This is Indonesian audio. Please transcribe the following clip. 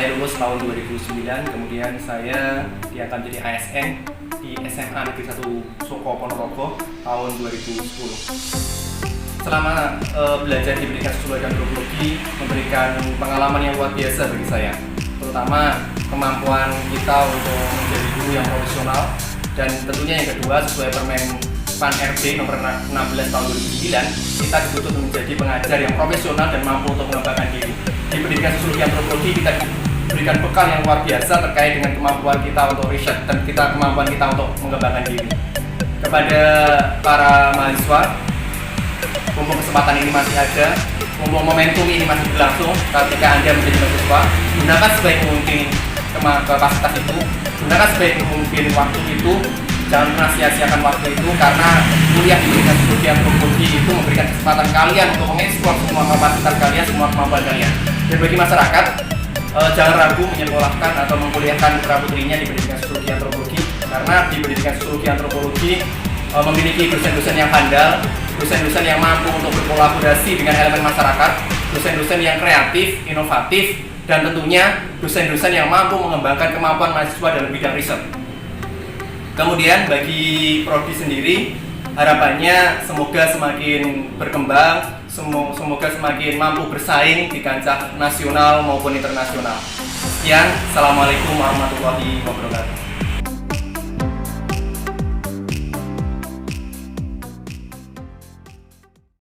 Saya lulus tahun 2009, kemudian saya diangkat menjadi ASN di SMA Negeri 1 Soko Ponorogo tahun 2010. Selama belajar di pendidikan sosiologi dan antropologi memberikan pengalaman yang luar biasa bagi saya, terutama kemampuan kita untuk menjadi guru yang profesional, dan tentunya yang kedua sesuai Permen PAN RB nomor 16 tahun 2009, kita dituntut menjadi pengajar yang profesional dan mampu untuk mengembangkan diri. Di pendidikan sosiologi antropologi kita diberikan bekal yang luar biasa terkait dengan kemampuan kita untuk riset dan kemampuan kita untuk mengembangkan diri. Kepada para mahasiswa, mumpung kesempatan ini masih ada, mumpung momentum ini masih berlangsung, ketika Anda menjadi mahasiswa, gunakan sebaik mungkin kapasitas itu, gunakan sebaik mungkin waktu itu, jangan pernah sia-siakan waktu itu, karena kuliah di pendidikan sosiologi antropologi itu memberikan kesempatan kalian untuk mengeksplor semua kapasitas kalian, semua kemampuan kalian. Dan bagi masyarakat, jangan ragu menyekolahkan atau mengkuliahkan putra-putrinya di pendidikan sosiologi antropologi, karena di pendidikan sosiologi antropologi memiliki dosen-dosen yang handal, dosen-dosen yang mampu untuk berkolaborasi dengan elemen masyarakat, dosen-dosen yang kreatif, inovatif, dan tentunya dosen-dosen yang mampu mengembangkan kemampuan mahasiswa dalam bidang riset. Kemudian bagi prodi sendiri, harapannya semoga semakin berkembang, semoga semakin mampu bersaing di kancah nasional maupun internasional. Sekian, Assalamualaikum warahmatullahi wabarakatuh.